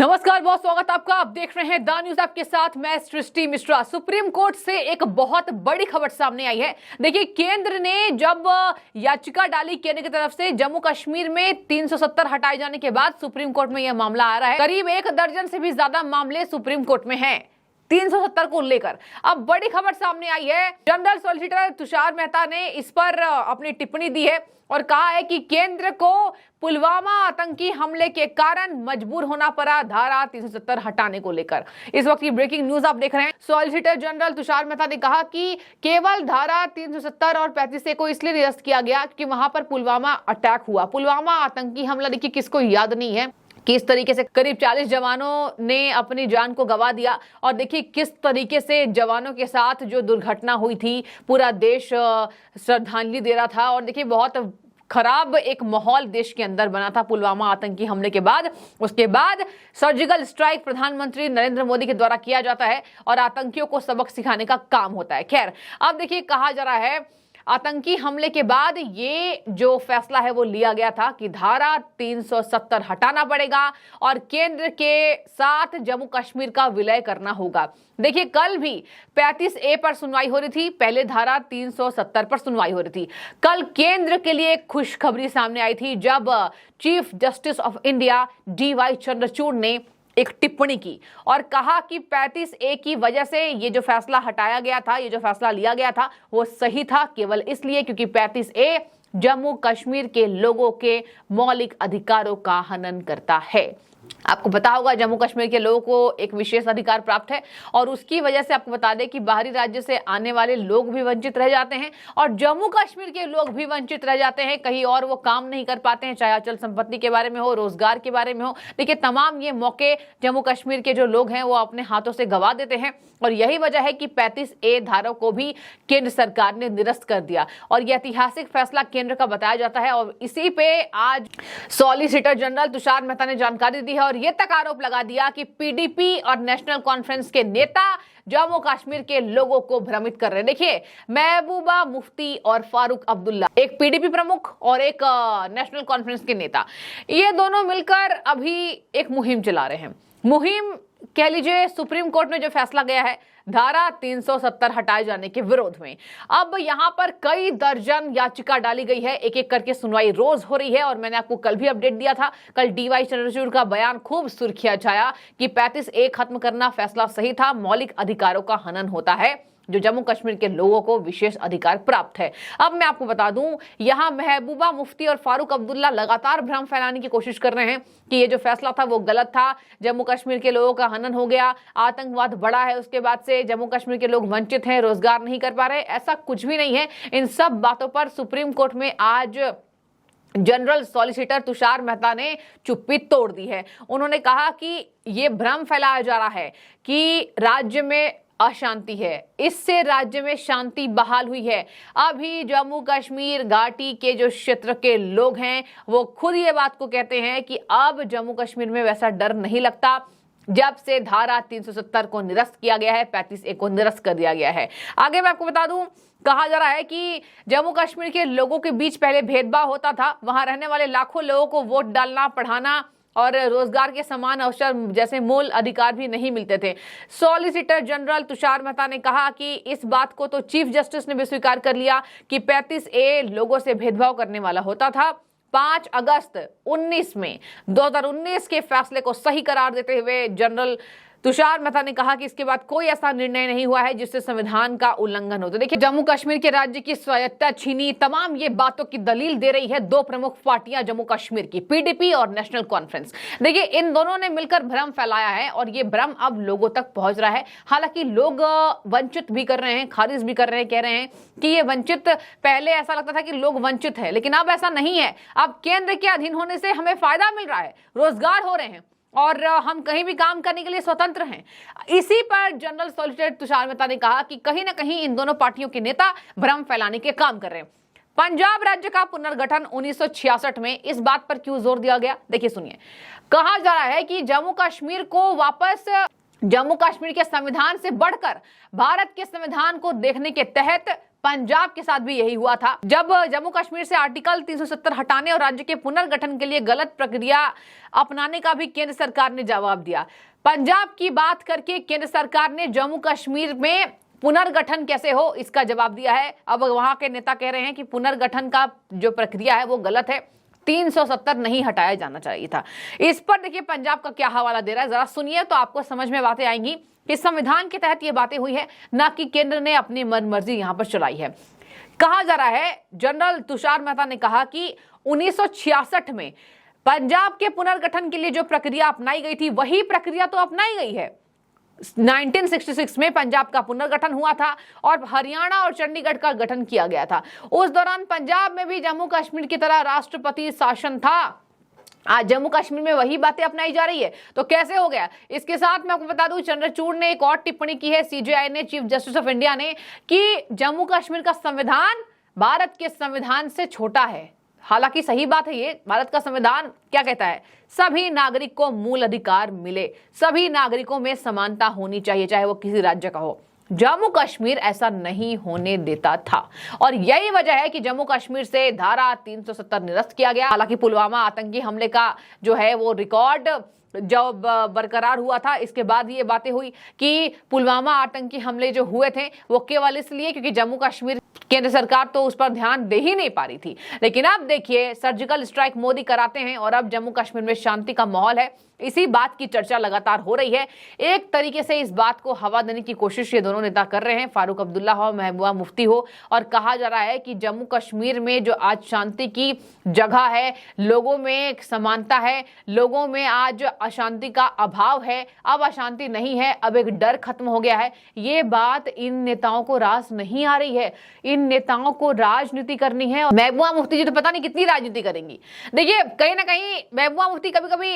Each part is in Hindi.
नमस्कार, बहुत स्वागत आपका। आप देख रहे हैं द न्यूज आपके साथ, मैं सृष्टि मिश्रा। सुप्रीम कोर्ट से एक बहुत बड़ी खबर सामने आई है। देखिए, केंद्र ने जब याचिका डाली केंद्र की तरफ से जम्मू कश्मीर में 370 हटाए जाने के बाद सुप्रीम कोर्ट में यह मामला आ रहा है। करीब 1 दर्जन से भी ज्यादा मामले सुप्रीम कोर्ट में हैं 370 को लेकर। अब बड़ी खबर सामने आई है। जनरल सॉलिसिटर तुषार मेहता ने इस पर अपनी टिप्पणी दी है और कहा है कि केंद्र को पुलवामा आतंकी हमले के कारण मजबूर होना पड़ा धारा 370 हटाने को लेकर। इस वक्त की ब्रेकिंग न्यूज आप देख रहे हैं। सॉलिसिटर जनरल तुषार मेहता ने कहा कि केवल धारा 370 और 35 को इसलिए निरस्त किया गया क्योंकि वहां पर पुलवामा अटैक हुआ। पुलवामा आतंकी हमला देखिए किसको याद नहीं है, किस तरीके से करीब 40 जवानों ने अपनी जान को गंवा दिया। और देखिए किस तरीके से जवानों के साथ जो दुर्घटना हुई थी, पूरा देश श्रद्धांजलि दे रहा था। और देखिए बहुत खराब एक माहौल देश के अंदर बना था पुलवामा आतंकी हमले के बाद। उसके बाद सर्जिकल स्ट्राइक प्रधानमंत्री नरेंद्र मोदी के द्वारा किया जाता है और आतंकियों को सबक सिखाने का काम होता है। खैर, अब देखिए कहा जा रहा है आतंकी हमले के बाद ये जो फैसला है वो लिया गया था कि धारा 370 हटाना पड़ेगा और केंद्र के साथ जम्मू कश्मीर का विलय करना होगा। देखिए, कल भी 35A पर सुनवाई हो रही थी, पहले धारा 370 पर सुनवाई हो रही थी। कल केंद्र के लिए एक खुशखबरी सामने आई थी जब chief justice of India DY Chandrachud ने एक टिप्पणी की और कहा कि 35A की वजह से ये जो फैसला हटाया गया था, ये जो फैसला लिया गया था वो सही था, केवल इसलिए क्योंकि 35A जम्मू कश्मीर के लोगों के मौलिक अधिकारों का हनन करता है। आपको पता होगा जम्मू कश्मीर के लोगों को एक विशेष अधिकार प्राप्त है और उसकी वजह से आपको बता दें कि बाहरी राज्य से आने वाले लोग भी वंचित रह जाते हैं और जम्मू कश्मीर के लोग भी वंचित रह जाते हैं। कहीं और वो काम नहीं कर पाते हैं, चाहे अचल संपत्ति के बारे में हो, रोजगार के बारे में हो। देखिए, तमाम ये मौके जम्मू कश्मीर के जो लोग हैं वो अपने हाथों से गंवा देते हैं और यही वजह है कि 35A धारा को भी केंद्र सरकार ने निरस्त कर दिया और यह ऐतिहासिक फैसला केंद्र का बताया जाता है। और इसी पे आज सॉलिसिटर जनरल तुषार मेहता ने जानकारी दी है और ये तक आरोप लगा दिया कि PDP और नेशनल कॉन्फ्रेंस के नेता जम्मू कश्मीर के लोगों को भ्रमित कर रहे हैं। देखिए, महबूबा मुफ्ती और फारूक अब्दुल्ला, एक PDP प्रमुख और एक नेशनल कॉन्फ्रेंस के नेता, ये दोनों मिलकर अभी एक मुहिम चला रहे हैं। मुहिम कह लीजिए सुप्रीम कोर्ट में जो फैसला गया है धारा 370 हटाए जाने के विरोध में। अब यहां पर कई दर्जन याचिका डाली गई है, एक एक करके सुनवाई रोज हो रही है। और मैंने आपको कल भी अपडेट दिया था, कल DY चंद्रचूड़ का बयान खूब सुर्खियां छाया कि 35A खत्म करना फैसला सही था, मौलिक अधिकारों का हनन होता है जो जम्मू कश्मीर के लोगों को विशेष अधिकार प्राप्त है। अब मैं आपको बता दूं, यहां महबूबा मुफ्ती और फारूक अब्दुल्ला लगातार भ्रम फैलाने की कोशिश कर रहे हैं कि ये जो फैसला था वो गलत था, जम्मू कश्मीर के लोगों का हनन हो गया, आतंकवाद बढ़ा है, उसके बाद से जम्मू कश्मीर के लोग वंचित हैं, रोजगार नहीं कर पा रहे। ऐसा कुछ भी नहीं है। इन सब बातों पर सुप्रीम कोर्ट में आज जनरल सॉलिसिटर तुषार मेहता ने चुप्पी तोड़ दी है। उन्होंने कहा कि ये भ्रम फैलाया जा रहा है कि राज्य में अशांति है, इससे राज्य में शांति बहाल हुई है। अभी जम्मू कश्मीर घाटी के जो क्षेत्र के लोग हैं वो खुद ये बात को कहते हैं कि अब जम्मू कश्मीर में वैसा डर नहीं लगता जब से धारा 370 को निरस्त किया गया है, 35A को निरस्त कर दिया गया है। आगे मैं आपको बता दूं, कहा जा रहा है कि जम्मू कश्मीर के लोगों के बीच पहले भेदभाव होता था, वहां रहने वाले लाखों लोगों को वोट डालना, पढ़ाना और रोजगार के समान अवसर जैसे मूल अधिकार भी नहीं मिलते थे। सॉलिसिटर जनरल तुषार मेहता ने कहा कि इस बात को तो चीफ जस्टिस ने भी स्वीकार कर लिया कि 35A लोगों से भेदभाव करने वाला होता था। 5 अगस्त 2019 के फैसले को सही करार देते हुए जनरल तुषार मेहता ने कहा कि इसके बाद कोई ऐसा निर्णय नहीं हुआ है जिससे संविधान का उल्लंघन हो। तो देखिए, जम्मू कश्मीर के राज्य की स्वायत्तता छीनी, तमाम ये बातों की दलील दे रही है दो प्रमुख पार्टियां जम्मू कश्मीर की, PDP और नेशनल कॉन्फ्रेंस। देखिए, इन दोनों ने मिलकर भ्रम फैलाया है और ये भ्रम अब लोगों तक पहुंच रहा है। हालांकि लोग वंचित भी कर रहे हैं, खारिज भी कर रहे हैं, कह रहे हैं कि ये वंचित, पहले ऐसा लगता था कि लोग वंचित है, लेकिन अब ऐसा नहीं है। अब केंद्र के अधीन होने से हमें फायदा मिल रहा है, रोजगार हो रहे हैं और हम कहीं भी काम करने के लिए स्वतंत्र हैं। इसी पर जनरल सॉलिसिटर तुषार मेहता ने कहा कि कहीं ना कहीं इन दोनों पार्टियों के नेता भ्रम फैलाने के काम कर रहे हैं। पंजाब राज्य का पुनर्गठन 1966 में, इस बात पर क्यों जोर दिया गया, देखिए सुनिए। कहा जा रहा है कि जम्मू कश्मीर को वापस जम्मू कश्मीर के संविधान से बढ़कर भारत के संविधान को देखने के तहत पंजाब के साथ भी यही हुआ था। जब जम्मू कश्मीर से आर्टिकल 370 हटाने और राज्य के पुनर्गठन के लिए गलत प्रक्रिया अपनाने का भी केंद्र सरकार ने जवाब दिया। पंजाब की बात करके केंद्र सरकार ने जम्मू कश्मीर में पुनर्गठन कैसे हो इसका जवाब दिया है। अब वहां के नेता कह रहे हैं कि पुनर्गठन का जो प्रक्रिया है वो गलत है, 370 नहीं हटाया जाना चाहिए था। इस पर देखिए पंजाब का क्या हवाला दे रहा है, जरा सुनिए तो आपको समझ में बातें आएंगी कि संविधान के तहत ये बातें हुई है, ना कि केंद्र ने अपनी मनमर्जी यहां पर चलाई है। कहा जा रहा है, जनरल तुषार मेहता ने कहा कि 1966 में पंजाब के पुनर्गठन के लिए जो प्रक्रिया अपनाई गई थी वही प्रक्रिया तो अपनाई गई है। 1966 में पंजाब का पुनर्गठन हुआ था और हरियाणा और चंडीगढ़ का गठन किया गया था। उस दौरान पंजाब में भी जम्मू कश्मीर की तरह राष्ट्रपति शासन था। आज जम्मू कश्मीर में वही बातें अपनाई जा रही है, तो कैसे हो गया। इसके साथ मैं आपको बता दूं, चंद्रचूड़ ने एक और टिप्पणी की है, सीजेआई ने, चीफ जस्टिस ऑफ इंडिया ने, कि जम्मू कश्मीर का संविधान भारत के संविधान से छोटा है। हालांकि सही बात है ये, भारत का संविधान क्या कहता है, सभी नागरिक को मूल अधिकार मिले, सभी नागरिकों में समानता होनी चाहिए, चाहे वो किसी राज्य का हो। जम्मू कश्मीर ऐसा नहीं होने देता था और यही वजह है कि जम्मू कश्मीर से धारा 370 निरस्त किया गया। हालांकि पुलवामा आतंकी हमले का जो है वो रिकॉर्ड जब बरकरार हुआ था, इसके बाद ये बातें हुई कि पुलवामा आतंकी हमले जो हुए थे वो केवल इसलिए क्योंकि जम्मू कश्मीर केंद्र सरकार तो उस पर ध्यान दे ही नहीं पा रही थी। लेकिन अब देखिए, सर्जिकल स्ट्राइक मोदी कराते हैं और अब जम्मू कश्मीर में शांति का माहौल है। इसी बात की चर्चा लगातार हो रही है। एक तरीके से इस बात को हवा देने की कोशिश ये दोनों नेता कर रहे हैं, फारूक अब्दुल्ला हो, महबूबा मुफ्ती हो। और कहा जा रहा है कि जम्मू कश्मीर में जो आज शांति की जगह है, लोगों में एक समानता है, लोगों में आज अशांति का अभाव है, अब अशांति नहीं है, अब एक डर खत्म हो गया है। ये बात इन नेताओं को रास नहीं आ रही है। इन नेताओं को राजनीति करनी है। महबूबा मुफ्ती जी तो पता नहीं कितनी राजनीति करेंगी। देखिए, कहीं ना कहीं महबूबा मुफ्ती कभी कभी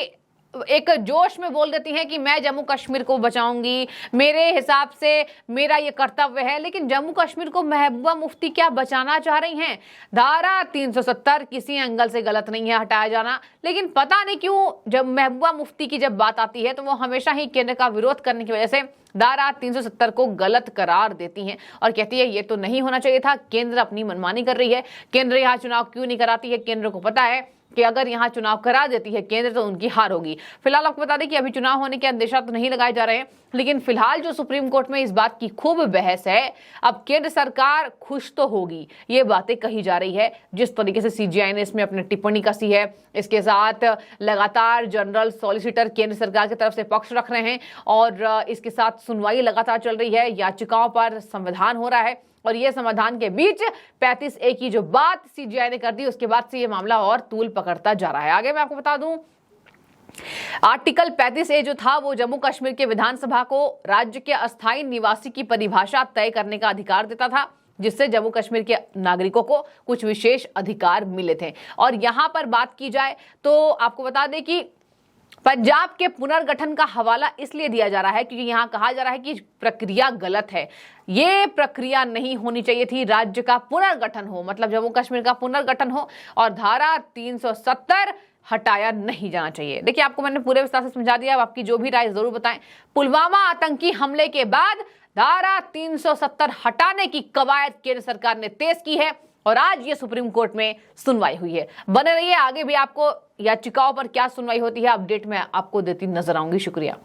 एक जोश में बोल देती हैं कि मैं जम्मू कश्मीर को बचाऊंगी, मेरे हिसाब से मेरा ये कर्तव्य है। लेकिन जम्मू कश्मीर को महबूबा मुफ्ती क्या बचाना चाह रही हैं? धारा 370 किसी एंगल से गलत नहीं है हटाया जाना, लेकिन पता नहीं क्यों जब महबूबा मुफ्ती की जब बात आती है तो वो हमेशा ही केंद्र का विरोध करने की वजह से धारा 370 को गलत करार देती हैं और कहती है ये तो नहीं होना चाहिए था, केंद्र अपनी मनमानी कर रही है, केंद्र यहाँ चुनाव क्यों नहीं कराती है। केंद्र को पता है कि अगर यहाँ चुनाव करा देती है केंद्र तो उनकी हार होगी। फिलहाल आपको बता दें कि अभी चुनाव होने के अंदेशा तो नहीं लगाए जा रहे हैं, लेकिन फिलहाल जो सुप्रीम कोर्ट में इस बात की खूब बहस है, अब केंद्र सरकार खुश तो होगी, ये बातें कही जा रही है। जिस तरीके से सीजीआई ने इसमें अपनी टिप्पणी कसी है, इसके साथ लगातार जनरल सॉलिसिटर केंद्र सरकार की तरफ से पक्ष रख रहे हैं और इसके साथ सुनवाई लगातार चल रही है, याचिकाओं पर समाधान हो रहा है। और ये समाधान के बीच 35A की जो बात सीजीआई ने कर दी, उसके बाद से ये मामला और तूल पकड़ता जा रहा है। आगे मैं आपको बता दूं, आर्टिकल 35A जो था वो जम्मू कश्मीर के विधानसभा को राज्य के अस्थायी निवासी की परिभाषा तय करने का अधिकार देता था, जिससे जम्मू कश्मीर के नागरिकों को कुछ विशेष अधिकार मिले थे। और यहां पर बात की जाए तो आपको बता दें कि पंजाब के पुनर्गठन का हवाला इसलिए दिया जा रहा है क्योंकि यहां कहा जा रहा है कि प्रक्रिया गलत है, ये प्रक्रिया नहीं होनी चाहिए थी, राज्य का पुनर्गठन हो, मतलब जम्मू कश्मीर का पुनर्गठन हो और धारा 370 हटाया नहीं जाना चाहिए। देखिए, आपको मैंने पूरे विस्तार से समझा दिया, अब आपकी जो भी राय जरूर बताएं। पुलवामा आतंकी हमले के बाद धारा 370 हटाने की कवायद केंद्र सरकार ने तेज की है और आज ये सुप्रीम कोर्ट में सुनवाई हुई है। बने रहिए, आगे भी आपको याचिकाओं पर क्या सुनवाई होती है अपडेट में आपको देती नजर आऊंगी। शुक्रिया।